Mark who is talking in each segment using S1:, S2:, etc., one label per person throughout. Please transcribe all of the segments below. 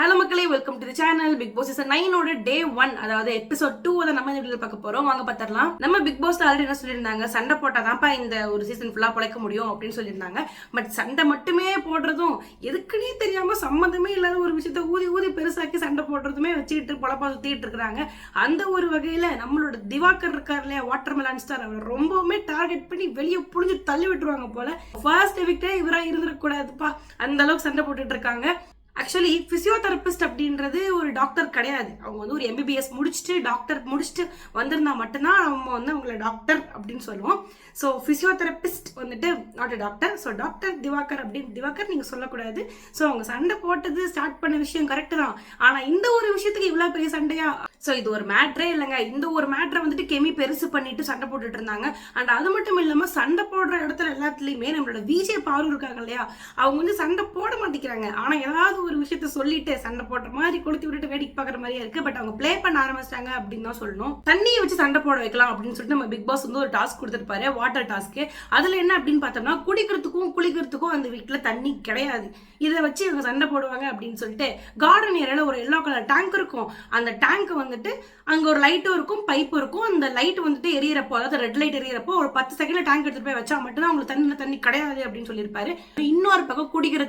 S1: Hello மக்களே, welcome to the channel. Bigg Boss season 9 day 1, அதாவது episode 2 அதை நம்ம இந்த வீடியோல பார்க்க போறோம். வாங்க பார்த்தரலாம். நம்ம பிக் பாஸ்ல ஆல்ரெடி என்ன சொல்லியிருந்தாங்க, சண்டை போட்டாதான்ப்பா இந்த ஒரு சீசன் ஃபுல்லா பொழைக்க முடியும் அப்படின்னு சொல்லியிருந்தாங்க. பட் சண்டை மட்டுமே போடுறதும் எதுக்குன்னே தெரியாம சம்மந்தமே இல்லாத ஒரு விஷயத்த ஊதி ஊதி பெருசாக்கி சண்டை போடுறதுமே வச்சுக்கிட்டு பொழப்பா சுத்திட்டு இருக்கிறாங்க. அந்த ஒரு வகையில நம்மளோட திவாகர் இருக்கார் இல்லையா, வாட்டர் மெலான் ஸ்டார், அவர் ரொம்பவுமே டார்கெட் பண்ணி வெளியே புடிஞ்சு தள்ளி விட்டுருவாங்க போல. ஃபர்ஸ்ட் எவிக்டே இவரா இருந்துடக்கூடாதுப்பா, அந்த அளவுக்கு சண்டை போட்டுட்டு இருக்காங்க. ஆக்சுவலி பிசியோதெரபிஸ்ட் அப்படின்றது ஒரு டாக்டர் கிடையாது. அவங்க வந்து ஒரு எம்பிபிஎஸ் முடிச்சுட்டு டாக்டர் முடிச்சுட்டு வந்திருந்தா மட்டும்தான் நம்ம வந்து அவங்கள டாக்டர் அப்படின்னு சொல்லுவோம். ஸோ பிசியோதெரபிஸ்ட் வந்துட்டு not a doctor. So doctor Divakar அப்படின்னு திவாகர் நீங்கள் சொல்லக்கூடாது. ஸோ அவங்க சண்டை போட்டது ஸ்டார்ட் பண்ண விஷயம் கரெக்டு தான். ஆனால் இந்த ஒரு விஷயத்துக்கு இவ்வளோ பெரிய சண்டையா? ஸோ இது ஒரு மேட்ரே இல்லைங்க. இந்த ஒரு மேட்ரை வந்துட்டு கெமி பெருசு பண்ணிட்டு சண்டை போட்டுட்டு இருந்தாங்க. அண்ட் அது மட்டும் இல்லாமல் சண்டை போடுற இடத்துல எல்லாத்துலேயுமே நம்மளோட விஜய் பாரு இருக்காங்க இல்லையா, அவங்க வந்து சண்டை போட மாட்டேங்கிறாங்க. ஆனால் ஏதாவது ஒரு விஷயத்த சொல்லிட்டு சண்டை போடுற மாதிரி கொளுத்தி விட்டுட்டு வேடிக்கை பார்க்குற மாதிரியே இருக்கு. பட் அவங்க பிளே பண்ண ஆரம்பிச்சிட்டாங்க அப்படின்னு தான் சொல்லணும். தண்ணியை வச்சு சண்டை போட வைக்கலாம் அப்படின்னு சொல்லிட்டு நம்ம பிக் பாஸ் வந்து ஒரு டாஸ்க் கொடுத்துருப்பாரு, வாட்டர் டாஸ்க்கு. அதுல என்ன அப்படின்னு பார்த்தோம்னா, குடிக்கிறதுக்கும் குளிக்கிறதுக்கும் அந்த வீட்டில் தண்ணி கிடையாது. இதை வச்சு இவங்க சண்டை போடுவாங்க அப்படின்னு சொல்லிட்டு கார்டன் ஏரியால ஒரு எல்லோ கலர் டேங்க் இருக்கும். அந்த டேங்க் வந்துட்டு அங்க ஒரு லைட்டும் இருக்கும், பைப்பும் இருக்கும். அந்த லைட் வந்துட்டு எரியறப்போ, அதாவது ரெட் லைட் எரியறப்போ ஒரு 10 செகண்ட்ல டேங்க் எடுத்துட்டு போய் வச்சா மட்டும்தான் அவங்களுக்கு தண்ணி கிடையாது அப்படின்னு சொல்லியிருப்பாரு. இன்னொரு பக்கம் குடிக்கிற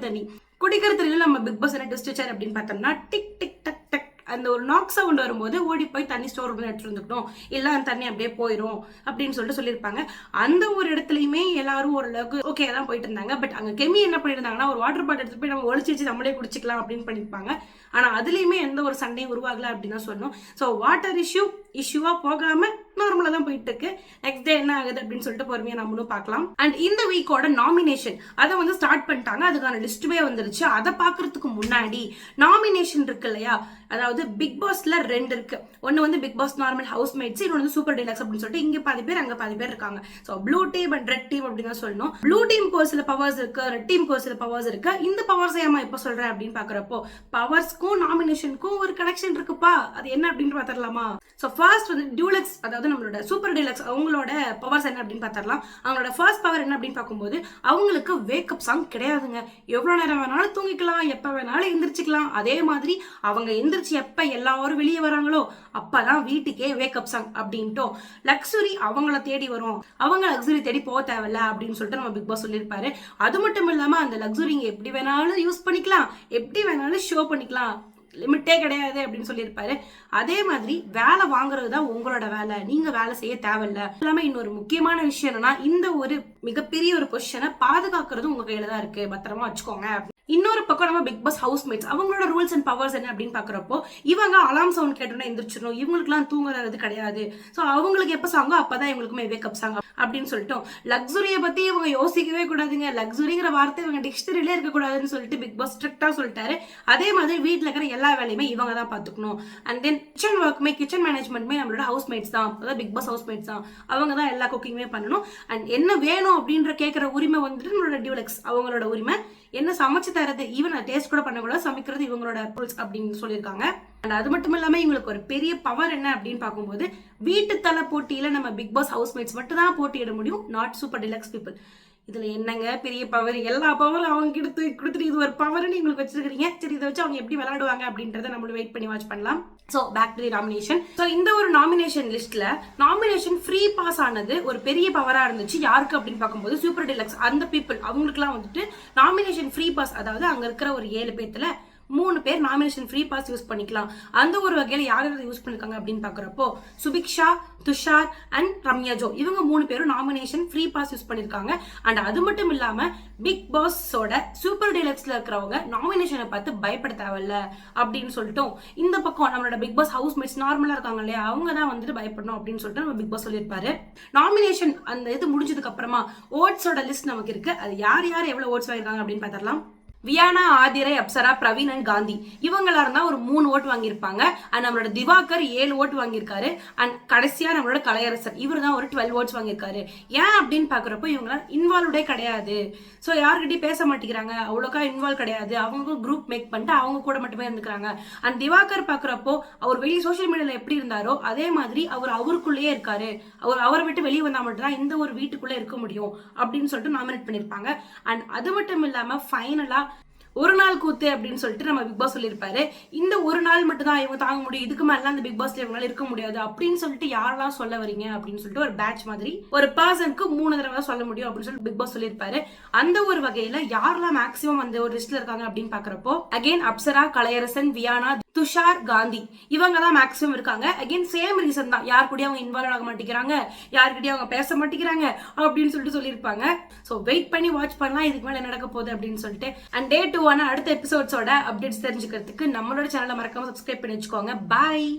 S1: தண்ணியில நம்ம பிக் பாஸ் என்ன ட்விஸ்ட் வச்சார் அப்படின்னு பார்த்தோம்னா, டிக் டிக் டக் டக் அந்த ஒரு நாக் சவுண்ட் வரும்போது ஓடி போய் தண்ணி ஸ்டோர் பண்ணி எடுத்துட்டு வந்துக்கணும், இல்லை அந்த தண்ணி அப்படியே போயிடும் அப்படின்னு சொல்லிட்டு சொல்லியிருப்பாங்க. அந்த ஒரு இடத்துலையுமே எல்லாரும் ஓரளவுக்கு ஓகே தான் போயிட்டு இருந்தாங்க. பட் அங்கே கெமி என்ன பண்ணியிருந்தாங்கன்னா, ஒரு வாட்டர் பாட்டில் எடுத்துட்டு போய் நம்ம ஒழிச்சு வச்சு நம்மளே குடிச்சிக்கலாம் அப்படின்னு பண்ணியிருப்பாங்க. ஆனால் அதுலேயுமே எந்த ஒரு சண்டையும் உருவாகல அப்படின்னு தான் சொல்லணும். ஸோ வாட்டர் இஷ்யூவா போகாம நார்மலா தான் போயிட்டு இருக்கு. நெக்ஸ்ட் டே என்ன ஆகுது அப்படின்னு சொல்லிட்டு பொறுமையா நம்மளும் பார்க்கலாம். அண்ட் இந்த வீக்கோட நாமினேஷன் அதை வந்து ஸ்டார்ட் பண்ணிட்டாங்க. அதுக்கான லிஸ்ட்டுமே வந்துருச்சு. அதை பார்க்கறதுக்கு முன்னாடி நாமினேஷன் இருக்கு இல்லையா, அதாவது பிக் பாஸ்ல 2 இருக்கு. ஒன்னு வந்து பிக் பாஸ் நார்மல் ஹவுஸ்மேட்ஸ், இன்னொன்று வந்து சூப்பர் டீலக்ஸ் அப்படின்னு சொல்லிட்டு இங்க பாதி பேர் அங்க பாதி பேர் இருக்காங்க. So blue team and red team அப்படின்னு தான் சொல்லணும். ப்ளூ டீமுக்கு ஒரு சில பவர்ஸ் இருக்கு, ரெட் டீமுக்கு ஒரு சில பவர்ஸ் இருக்கு. இந்த பவர்ஸ் ஏமா இப்ப சொல்றேன் அப்படின்னு பாக்குறப்போ, பவர்ஸ்க்கும் நாமினேஷனுக்கும் ஒரு கனெக்ஷன் இருக்குப்பா. அது என்ன அப்படின்னு பாத்திரலாமா? ஸோ ஃபர்ஸ்ட் வந்து டியூலக்ஸ், அதாவது நம்மளோட சூப்பர் டீலக்ஸ், அவங்களோட பவர்ஸ் என்ன அப்படின்னு பார்த்தரலாம். அவங்களோட ஃபர்ஸ்ட் பவர் என்ன அப்படின்னு பார்க்கும்போது, அவங்களுக்கு வேக்கப் சாங் கிடையாதுங்க. எவ்வளவு நேரம் வேணாலும் தூங்கிக்கலாம், எப்ப வேணாலும் எந்திரிச்சிக்கலாம். அதே மாதிரி அவங்க எந்திரிச்சு எப்ப எல்லாரும் வெளியே வராங்களோ அப்பதான் வீட்டுக்கே வேக்கப் சாங் அப்படின்ட்டு லக்ஸுரி அவங்கள தேடி வரும். அவங்க லக்ஸுரி தேடி போக தேவையில்ல அப்படின்னு சொல்லிட்டு நம்ம பிக் பாஸ் சொல்லியிருப்பாரு. அது மட்டும் இல்லாம அந்த லக்ஸுரி எப்படி வேணாலும் யூஸ் பண்ணிக்கலாம், எப்படி வேணாலும் ஷோ பண்ணிக்கலாம், லிமிட்டே கிடையாது அப்படின்னு சொல்லியிருப்பாரு. அதே மாதிரி வேலை வாங்குறது தான் உங்களோட வேலை, நீங்க வேலை செய்ய தேவையில்ல. இல்லாம இன்னொரு முக்கியமான விஷயம் என்னன்னா, இந்த ஒரு மிகப்பெரிய ஒரு பொசிஷனை பாதுகாக்கிறது உங்க கையில தான் இருக்கு, பத்திரமா வச்சுக்கோங்க. இன்னொரு பக்கம் நம்ம பிக் பாஸ் ஹவுஸ்மேட்ஸ், அவங்களோட ரூல்ஸ் அண்ட் பவர்ஸ் என்ன அப்படின்னு பாக்குறப்போ, இவங்க அலாம் சவுண்ட் கேட்டோன்னா எந்திரிச்சிடணும், இவங்களுக்குலாம் தூங்குறது கிடையாது. ஸோ அவங்களுக்கு எப்போ சாங்கோ அப்பதான் இவங்களுக்குமே வேக்கப் சாங் அப்படின்னு சொல்லிட்டோம். லக்ஸுரியை பத்தி இவங்க யோசிக்கவே கூடாதுங்க. லக்ஸுரிங்கிற வார்த்தை இவங்க டிக்ஷனரியிலே இருக்கக்கூடாதுன்னு சொல்லிட்டு பிக் பாஸ் ஸ்ட்ரிக்டா சொல்லிட்டாரு. அதே மாதிரி வீட்டில் இருக்கிற எல்லா வேலையுமே இவங்க தான் பார்த்துக்கணும். அண்ட் தென் கிச்சன் ஒர்க்குமே, கிச்சன் மேனேஜ்மெண்ட்மே நம்மளோட ஹவுஸ்மேட்ஸ் தான், அதாவது பிக் பாஸ் ஹவுஸ்மேட்ஸ் தான். அவங்க தான் எல்லா குக்கிங்குமே பண்ணணும். அண்ட் என்ன வேணும் அப்படின்ற கேட்குற உரிமை வந்துட்டு நம்மளோட டியூலக்ஸ், அவங்களோட உரிமை. என்ன சமைச்சு தரது, ஈவன் டேஸ்ட் கூட பண்ணக்கூடாது, சமைக்கிறது இவங்களோட ரூல்ஸ் அப்படின்னு சொல்லியிருக்காங்க. அண்ட் அது மட்டும் இல்லாம இவங்களுக்கு ஒரு பெரிய பவர் என்ன அப்படின்னு பார்க்கும்போது, வீட்டு தலை போட்டியில நம்ம பிக் பாஸ் ஹவுஸ்மேட்ஸ் மட்டும் தான் போட்டியிட முடியும், நாட் சூப்பர் டிலக்ஸ் பீப்புள். இதுல என்னங்க பெரிய பவர்? எல்லா பவரும் அவங்க கொடுத்துட்டு இது ஒரு பவர்னு உங்களுக்கு வச்சிருக்கீங்க. சரி, இதை வச்சு அவங்க எப்படி விளையாடுவாங்க அப்படின்றத நம்மளும் வெயிட் பண்ணி வாட்ச் பண்ணலாம். So back to the nomination. So இந்த ஒரு நாமினேஷன் லிஸ்ட்ல நாமினேஷன் ஃப்ரீ பாஸ் ஆனது ஒரு பெரிய பவரா இருந்துச்சு. யாருக்கு அப்படின்னு பார்க்கும்போது சூப்பர் டிலக்ஸ் அந்த பீப்புள், அவங்களுக்குலாம் வந்துட்டு நாமினேஷன் ஃப்ரீ பாஸ், அதாவது அங்க இருக்கிற ஒரு 7 பேர்த்துல 3 பேர் நாமினேஷன் ஃப்ரீ பாஸ் யூஸ் பண்ணிக்கலாம். அந்த ஒரு வகையில் யார் யூஸ் பண்ணிருக்காங்க அப்படின்னு பாக்குறப்போ, சுபிக்ஷா, துஷார் அண்ட் ரம்யா ஜோ, இவங்க 3 பேரும் நாமினேஷன் ஃப்ரீ பாஸ் யூஸ் பண்ணிருக்காங்க. அண்ட் அது மட்டும் இல்லாம பிக் பாஸோட சூப்பர் டீலக்ஸ்ல இருக்கிறவங்க நாமினேஷனை பார்த்து பயப்பட தேவையில்ல அப்படின்னு சொல்லிட்டோம். இந்த பக்கம் நம்மளோட பிக் பாஸ் ஹவுஸ்மேட்ஸ் நார்மலா இருக்காங்க இல்லையா, அவங்க தான் வந்துட்டு பயப்படணும் அப்படின்னு சொல்லிட்டு நம்ம பிக் பாஸ் சொல்லியிருப்பாரு. நாமினேஷன் அந்த இது முடிஞ்சதுக்கு அப்புறமா ஓட்ஸோட லிஸ்ட் நமக்கு இருக்கு. அது யார் யார் எவ்வளவு ஓட்ஸ் வாங்கிருக்காங்க அப்படின்னு பார்த்தரலாம். வியானா, ஆதிரை, அப்சரா, பிரவீன் அண்ட் காந்தி, இவங்களா இருந்தா ஒரு 3 ஓட்டு வாங்கியிருப்பாங்க. அண்ட் நம்மளோட திவாகர் 7 ஓட்டு வாங்கியிருக்காரு. அண்ட் கடைசியா நம்மளோட கலையரசர், இவர் தான் ஒரு 12 ஓட்ஸ் வாங்கியிருக்காரு. ஏன் அப்படின்னு பாக்குறப்போ, இவங்க இன்வால்வ்டே கிடையாது. ஸோ யார்கிட்டயும் பேச மாட்டேங்கிறாங்க, அவ்வளோக்கா இன்வால்வ் கிடையாது. அவங்க குரூப் மேக் பண்ணிட்டு அவங்க கூட மட்டுமே இருந்துக்கிறாங்க. அண்ட் திவாகர் பாக்குறப்போ, அவர் வெளியே சோசியல் மீடியால எப்படி இருந்தாரோ அதே மாதிரி அவர் அவருக்குள்ளேயே இருக்காரு. அவரை விட்டு வெளியே வந்தா மட்டும்தான் இந்த ஒரு வீட்டுக்குள்ள இருக்க முடியும் அப்படின்னு சொல்லிட்டு நாமினேட் பண்ணிருப்பாங்க. அண்ட் அது மட்டும் இல்லாம ஃபைனலா ஒரு நாள் கூத்து அப்படின்னு சொல்லிட்டு நம்ம பிக் பாஸ் சொல்லியிருப்பாரு. இந்த ஒரு நாள் மட்டும் தான் இவங்க தாங்க முடியும், இதுக்கு மேல அந்த பிக் பாஸ்ல இவங்களால இருக்க முடியாது அப்படின்னு சொல்லிட்டு யாரெல்லாம் சொல்ல வரீங்க அப்படின்னு சொல்லிட்டு ஒரு பேட்ச் மாதிரி ஒரு பர்சனுக்கு 3 தடவை சொல்ல முடியும் அப்படின்னு சொல்லிட்டு பிக் பாஸ் சொல்லியிருப்பாரு. அந்த ஒரு வகையில யாரெல்லாம் மேக்ஸிமம் அந்த ஒரு லிஸ்ட்ல இருக்காங்க அப்படின்னு பாக்குறப்போ அகைன் அப்சரா, கலையரசன், வியானா, துஷார், காந்தி இவங்க தான் மேக்ஸிமம் இருக்காங்க. அகைன் சேம் ரீசன் தான், யார் கூடயும் அவங்க இன்வால்வ் ஆக மாட்டேங்கிறாங்க, யார்கிட்டயும் அவங்க பேச மாட்டேங்கிறாங்க அப்படின்னு சொல்லிட்டு சொல்லியிருப்பாங்க. ஸோ வெயிட் பண்ணி வாட்ச் பண்ணலாம் இதுக்கு மேல என்ன நடக்க போகுது அப்படின்னு சொல்லிட்டு. அண்ட் Day 2 அடுத்த எபிசோட்ஸோட அப்டேட்ஸ் தெரிஞ்சுக்கிறதுக்கு நம்மளோட சேனலை மறக்காம சப்ஸ்கிரைப் பண்ணி வச்சுக்கோங்க. பாய்.